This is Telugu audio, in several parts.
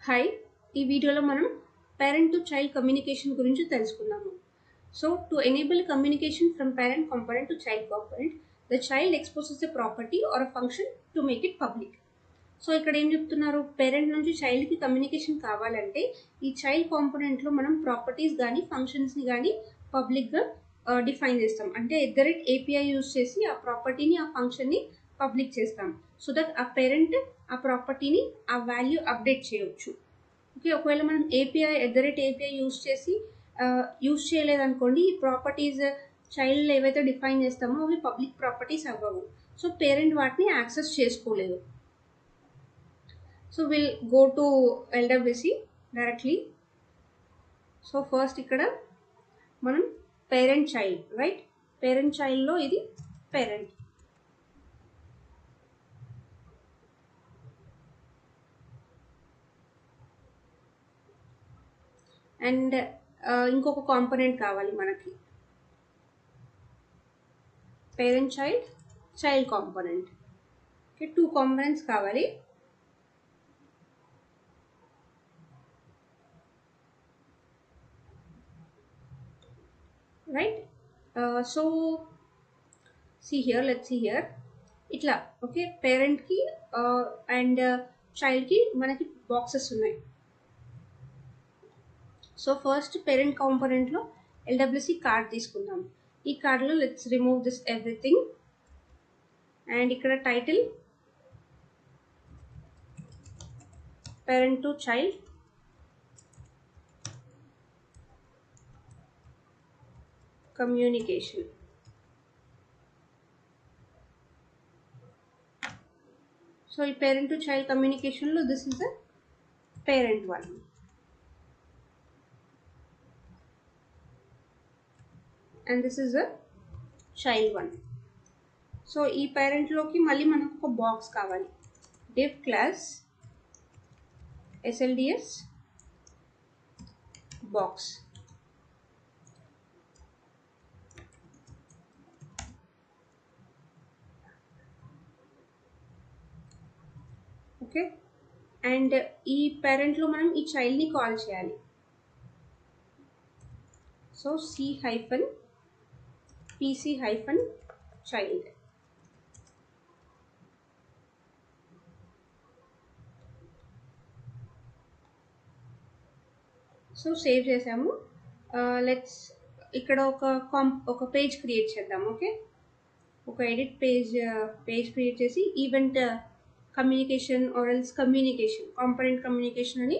హాయ్, ఈ వీడియోలో మనం పేరెంట్ టు చైల్డ్ కమ్యూనికేషన్ గురించి తెలుసుకుందాము. So to enable communication from parent component to child component, the child exposes a property or a function to make it public. So ఇక్కడ ఏం చెప్తున్నారు, పేరెంట్ నుంచి చైల్డ్కి కమ్యూనికేషన్ కావాలంటే ఈ చైల్డ్ కాంపోనెంట్లో మనం ప్రాపర్టీస్ కానీ ఫంక్షన్స్ని కానీ పబ్లిక్గా డిఫైన్ చేస్తాం. అంటే API యూజ్ చేసి ఆ ప్రాపర్టీని ఆ ఫంక్షన్ని పబ్లిక్ చేస్తాం. సో దట్ ఆ పేరెంట్ ఆ ప్రాపర్టీని ఆ వాల్యూ అప్డేట్ చేయవచ్చు. ఓకే, ఒకవేళ మనం API యూజ్ చేయలేదనుకోండి, ఈ ప్రాపర్టీస్ చైల్డ్ ఏవైతే డిఫైన్ చేస్తామో అవి పబ్లిక్ ప్రాపర్టీస్ అవ్వవు. సో పేరెంట్ వాటిని యాక్సెస్ చేసుకోలేదు. So will go to LWC directly. So first ఇక్కడ మనం పేరెంట్ చైల్డ్, రైట్? పేరెంట్ చైల్డ్లో ఇది పేరెంట్. అండ్ ఇంకొక కాంపోనెంట్ కావాలి మనకి, parent child component. Okay, 2 components కావాలి. Right? So let's see here. ఇట్లా ఓకే, పేరెంట్కి అండ్ చైల్డ్కి మనకి బాక్సెస్ ఉన్నాయి. సో ఫస్ట్ పేరెంట్ కాంపోనెంట్లో LWC కార్డ్ తీసుకుందాం. ఈ కార్డ్లో let's remove this everything. And ఇక్కడ title parent to child communication. So ఈ పేరెంట్ టు చైల్డ్ కమ్యూనికేషన్లో this is the parent one. And this is the child one. So ఈ పేరెంట్లోకి మళ్ళీ మనకు ఒక బాక్స్ కావాలి. Div class SLDS box. Okay, and ఈ పేరెంట్లో మనం ఈ చైల్డ్ని కాల్ చేయాలి. So C-PC-child. సో సేవ్ చేసాము. లెట్స్ ఇక్కడ ఒక పేజ్ క్రియేట్ చేద్దాం. ఓకే, ఒక ఎడిట్ పేజ్ క్రియేట్ చేసి event communication or else communication component communication అని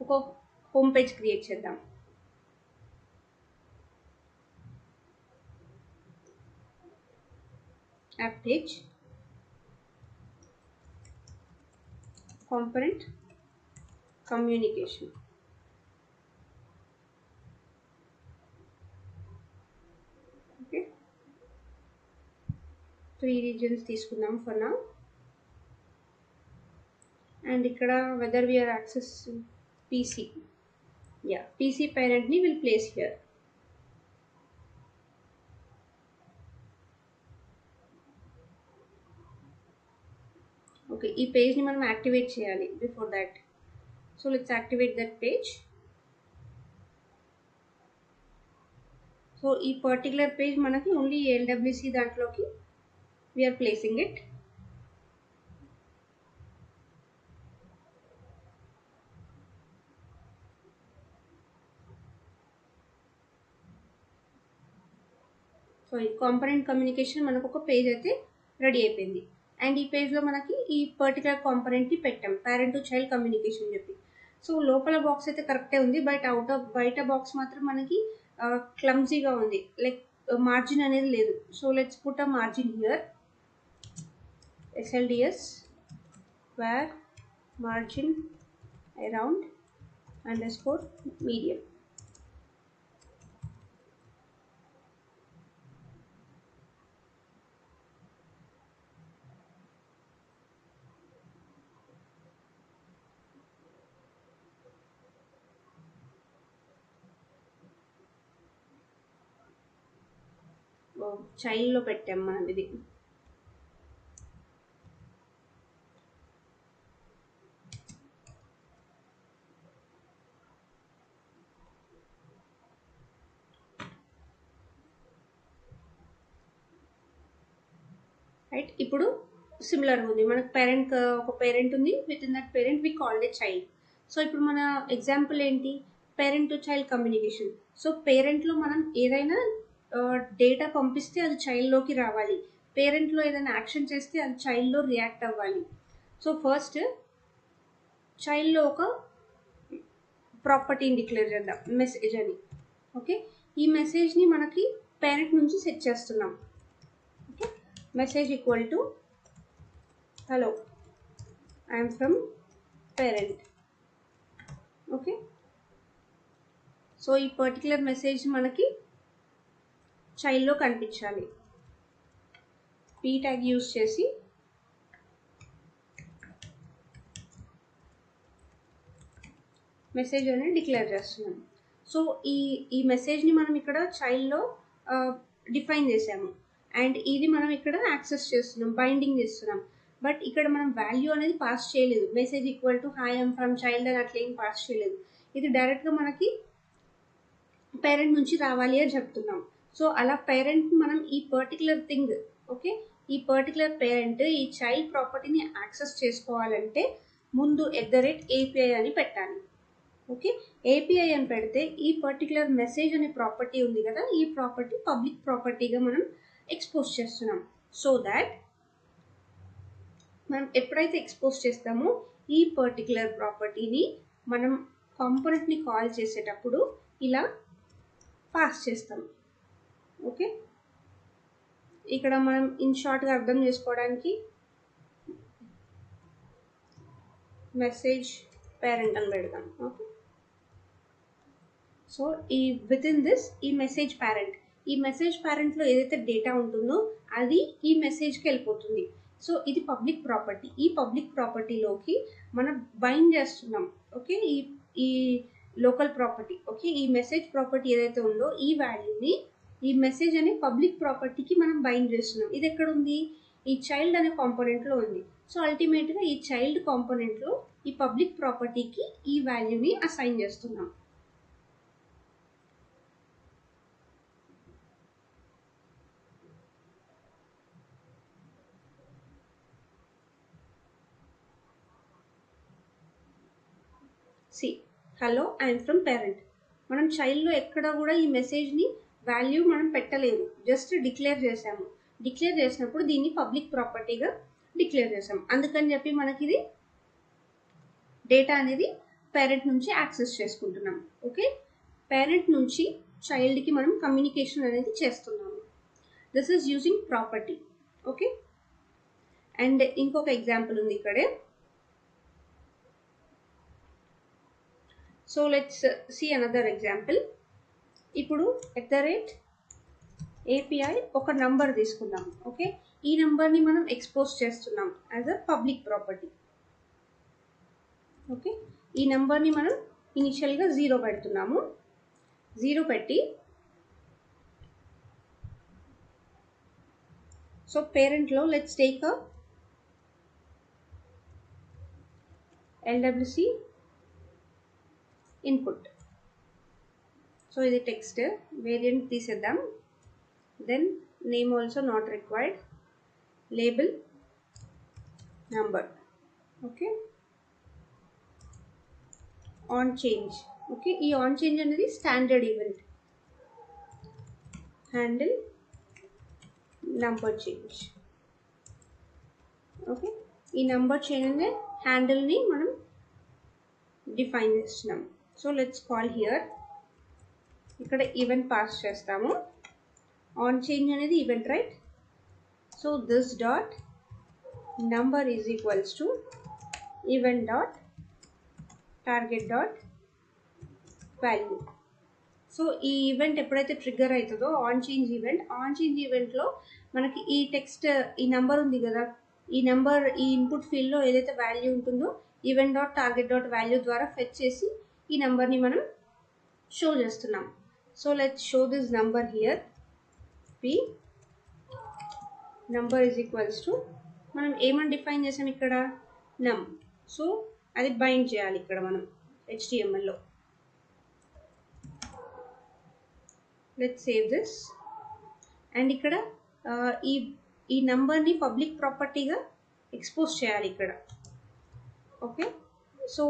ఒక హోమ్ పేజ్ క్రియేట్ చేద్దాం. App page, component communication. Okay, 3 regions తీసుకుందాం ఫర్ నౌ. అండ్ ఇక్కడ whether we are access PC, PC parent ni will place here. Okay, ఈ పేజ్ ని మనం యాక్టివేట్ చేయాలి before that. So let's activate that page. So ఈ పర్టికులర్ పేజ్ మనకి ఓన్లీ LWC దాంట్లోకి వీఆర్ ప్లేసింగ్ ఇట్. సో ఈ కాంపోనెంట్ కమ్యూనికేషన్ మనకు ఒక పేజ్ అయితే రెడీ అయిపోయింది. అండ్ ఈ పేజ్లో మనకి ఈ పర్టికులర్ కాంపోనెంట్ని పెట్టాం, పేరెంట్ టు చైల్డ్ కమ్యూనికేషన్ చెప్పి. సో లోపల బాక్స్ అయితే కరెక్టే ఉంది, బయట బాక్స్ మాత్రం మనకి క్లమ్జీగా ఉంది, లైక్ మార్జిన్ అనేది లేదు. So let's put a margin here. SLDS where margin around _medium. చైల్డ్లో పెట్టాం మనం ఇది. రైట్. ఇప్పుడు సిమిలర్ ఉంది, మనకు పేరెంట్ ఒక పేరెంట్ ఉంది, with in that parent we called a child. So ఇప్పుడు మన ఎగ్జాంపుల్ ఏంటి, parent to child communication. So పేరెంట్లో మనం ఏదైనా డేటా పంపిస్తే అది చైల్డ్లోకి రావాలి, పేరెంట్లో ఏదైనా యాక్షన్ చేస్తే అది చైల్డ్లో రియాక్ట్ అవ్వాలి. సో ఫస్ట్ చైల్డ్లో ఒక ప్రాపర్టీని డిక్లేర్ చేద్దాం, మెసేజ్ అని. ఓకే, ఈ మెసేజ్ని మనకి పేరెంట్ నుంచి సెట్ చేస్తున్నాం. Okay, message equal to hello I'm from parent. Okay, so ఈ పర్టికులర్ మెసేజ్ మనకి చైల్డ్లో కనిపించాలి. పీ ట్యాగ్ యూజ్ చేసి మెసేజ్ అనేది డిక్లేర్ చేస్తున్నాం. సో ఈ మెసేజ్ని మనం ఇక్కడ చైల్డ్లో డిఫైన్ చేసాము, అండ్ ఇది మనం ఇక్కడ యాక్సెస్ చేస్తున్నాం, బైండింగ్ చేస్తున్నాం. బట్ ఇక్కడ మనం వాల్యూ అనేది పాస్ చేయలేదు, message equal to hi I'm from child అని అట్లా ఏం పాస్ చేయలేదు. ఇది డైరెక్ట్గా మనకి పేరెంట్ నుంచి రావాలి అని చెప్తున్నాం. సో అలా పేరెంట్ మనం ఈ పర్టికులర్ థింగ్, ఓకే, ఈ పర్టికులర్ పేరెంట్ ఈ చైల్డ్ ప్రాపర్టీని యాక్సెస్ చేసుకోవాలంటే ముందు @API అని పెట్టాలి. ఓకే, API అని పెడితే ఈ పర్టికులర్ మెసేజ్ అనే ప్రాపర్టీ ఉంది కదా, ఈ ప్రాపర్టీ పబ్లిక్ ప్రాపర్టీగా మనం ఎక్స్పోజ్ చేస్తున్నాం. సో దాట్ మనం ఎప్పుడైతే ఎక్స్పోజ్ చేస్తామో ఈ పర్టికులర్ ప్రాపర్టీని మనం కాంపోనెంట్ని కాల్ చేసేటప్పుడు ఇలా పాస్ చేస్తాం. ఓకే, ఇక్కడ మనం ఇన్ షార్ట్గా అర్థం చేసుకోవడానికి మెసేజ్ పేరెంట్ అని పెడతాం. ఓకే, సో ఈ విత్ ఇన్ దిస్ ఈ మెసేజ్ పేరెంట్లో ఏదైతే డేటా ఉంటుందో అది ఈ మెసేజ్కి వెళ్ళిపోతుంది. సో ఇది పబ్లిక్ ప్రాపర్టీ, ఈ పబ్లిక్ ప్రాపర్టీలోకి మనం బైండ్ చేస్తున్నాం. ఓకే, ఈ లోకల్ ప్రాపర్టీ, ఓకే, ఈ మెసేజ్ ప్రాపర్టీ ఏదైతే ఉందో ఈ వాల్యూని ఈ మెసేజ్ అనే పబ్లిక్ ప్రాపర్టీకి మనం బైండ్ చేస్తున్నాం. ఇది ఎక్కడ ఉంది, ఈ చైల్డ్ అనే కాంపోనెంట్లో ఉంది. సో అల్టిమేట్గా ఈ చైల్డ్ కాంపోనెంట్లో ఈ పబ్లిక్ ప్రాపర్టీకి ఈ వాల్యూని అసైన్ చేస్తున్నాం. హలో ఐఎమ్ ఫ్రమ్ పేరెంట్, మనం చైల్డ్లో ఎక్కడ కూడా ఈ మెసేజ్ని వాల్యూ మనం పెట్టలేదు, జస్ట్ డిక్లేర్ చేసాము. డిక్లేర్ చేసినప్పుడు దీన్ని పబ్లిక్ ప్రాపర్టీగా డిక్లేర్ చేసాము, అందుకని చెప్పి మనకి ఇది డేటా అనేది పేరెంట్ నుంచి యాక్సెస్ చేసుకుంటున్నాం. ఓకే, పేరెంట్ నుంచి చైల్డ్కి మనం కమ్యూనికేషన్ అనేది చేస్తున్నాము. This is using property. Okay, and ఇంకొక ఎగ్జాంపుల్ ఉంది ఇక్కడే. So let's see another example. ఇప్పుడు @API ఒక నంబర్ తీసుకుందాం. ఓకే, ఈ నంబర్ని మనం ఎక్స్పోజ్ చేస్తున్నాం as a public property. Okay, ఈ నంబర్ని మనం ఇనిషియల్గా 0 పెడుతున్నాము. 0 పెట్టి సో పేరెంట్లో let's take LWC input. So ఇది టెక్స్ట్ వేరియంట్ తీసేద్దాం, then name also not required, label number. Okay, on change. Okay, ఈ ఆన్ చేంజ్ అనేది standard event, handle number change. Okay, ఈ నంబర్ చేంజ్ అనే హ్యాండిల్ని మనం డిఫైన్ చేస్తున్నాం. సో లెట్స్ కాల్ హియర్, ఇక్కడ ఈవెంట్ పాస్ చేస్తాము. ఆన్ చేంజ్ అనేది event, right? So this dot number is equals to event dot target dot value. So ఈ ఈవెంట్ ఎప్పుడైతే ట్రిగ్గర్ అవుతుందో ఆన్ చేంజ్ ఈవెంట్లో మనకి ఈ టెక్స్ట్, ఈ నెంబర్ ఉంది కదా, ఈ నెంబర్ ఈ ఇన్పుట్ ఫీల్డ్లో ఏదైతే వాల్యూ ఉంటుందో event dot target dot value ద్వారా ఫెచ్ చేసి ఈ నెంబర్ని మనం షో చేస్తున్నాం. So let's show this number here. P number is equals to మనం ఏమని డిఫైన్ చేసాం ఇక్కడ, నమ్. సో అది బైండ్ చేయాలి ఇక్కడ మనం HTML లో. Let's save this. అండ్ ఇక్కడ ఈ నంబర్ని పబ్లిక్ ప్రాపర్టీగా ఎక్స్పోజ్ చేయాలి ఇక్కడ. ఓకే, సో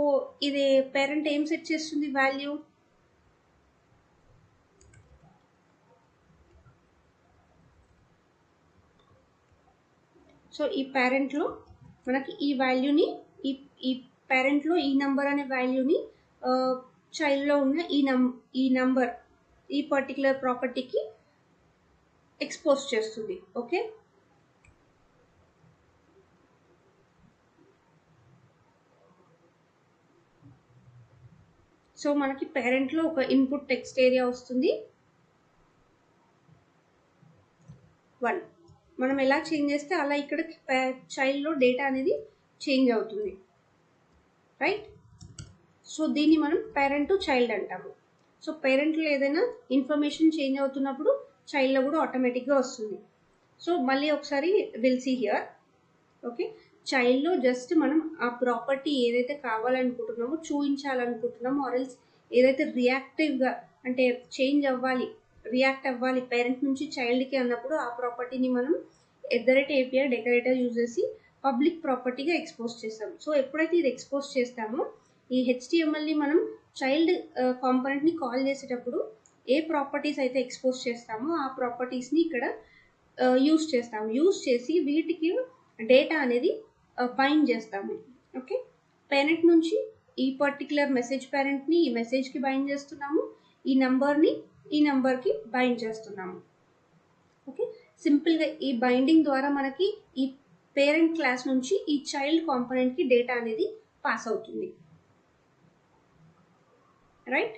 ఇది పేరెంట్ ఏం సెట్ చేస్తుంది వాల్యూ, సో ఈ పేరెంట్లో మనకి ఈ వాల్యూని ఈ పేరెంట్లో ఈ నంబర్ అనే వాల్యూని చైల్డ్లో ఉన్న ఈ నంబర్ ఈ పర్టికులర్ ప్రాపర్టీకి ఎక్స్పోజ్ చేస్తుంది. ఓకే, సో మనకి పేరెంట్లో ఒక ఇన్పుట్ టెక్స్ట్ ఏరియా వస్తుంది 1. మనం ఎలా చేంజ్ చేస్తే అలా ఇక్కడ చైల్డ్లో డేటా అనేది చేంజ్ అవుతుంది, రైట్. సో దీన్ని మనం పేరెంట్ టు చైల్డ్ అంటాము. సో పేరెంట్లో ఏదైనా ఇన్ఫర్మేషన్ చేంజ్ అవుతున్నప్పుడు చైల్డ్లో కూడా ఆటోమేటిక్గా వస్తుంది. సో మళ్ళీ ఒకసారి విల్ సీ హియర్. ఓకే, చైల్డ్లో జస్ట్ మనం ఆ ప్రాపర్టీ ఏదైతే కావాలనుకుంటున్నామో చూపించాలనుకుంటున్నామో ఆర్ఎల్స్ ఏదైతే రియాక్టివ్గా అంటే చేంజ్ అవ్వాలి రియాక్ట్ అవ్వాలి పేరెంట్ నుంచి చైల్డ్కి అన్నప్పుడు ఆ ప్రాపర్టీని మనం API డెకరేటర్ యూజ్ చేసి పబ్లిక్ ప్రాపర్టీగా ఎక్స్పోజ్ చేస్తాం. సో ఎప్పుడైతే ఇది ఎక్స్పోజ్ చేస్తామో ఈ HTMLని మనం చైల్డ్ కాంపోనెంట్ని కాల్ చేసేటప్పుడు ఏ ప్రాపర్టీస్ అయితే ఎక్స్పోజ్ చేస్తామో ఆ ప్రాపర్టీస్ని ఇక్కడ యూజ్ చేస్తాము. యూజ్ చేసి వీటికి డేటా అనేది బైండ్ చేస్తాము. ఓకే, పేరెంట్ నుంచి ఈ పర్టికులర్ మెసేజ్ పేరెంట్ని ఈ మెసేజ్కి బైండ్ చేస్తున్నాము, ఈ నంబర్ని ఈ నంబర్కి బైండ్ చేస్తున్నాము. ఓకే, సింపుల్గా ఈ బైండింగ్ ద్వారా మనకి ఈ పేరెంట్ క్లాస్ నుంచి ఈ చైల్డ్ కాంపోనెంట్కి డేటా అనేది పాస్ అవుతుంది, రైట్.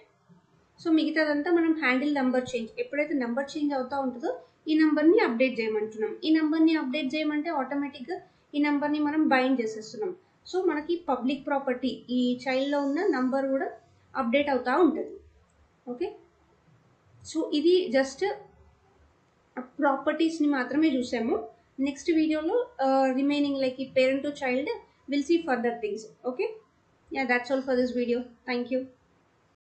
సో మిగతాదంతా మనం హ్యాండిల్ నంబర్ చేంజ్ ఎప్పుడైతే నంబర్ చేంజ్ అవుతూ ఉంటుందో ఈ నంబర్ని అప్డేట్ చేయమంటున్నాం. ఈ నంబర్ని అప్డేట్ చేయమంటే ఆటోమేటిక్గా ఈ నంబర్ని మనం బైండ్ చేసేస్తున్నాం. సో మనకి పబ్లిక్ ప్రాపర్టీ ఈ చైల్డ్లో ఉన్న నంబర్ కూడా అప్డేట్ అవుతూ ఉంటుంది. ఓకే, సో ఇది జస్ట్ ప్రాపర్టీస్ని మాత్రమే చూసాము. నెక్స్ట్ వీడియోలో రిమైనింగ్ లైక్ ఈ parent to child will see further things. Okay, yeah, that's all for this video. Thank you.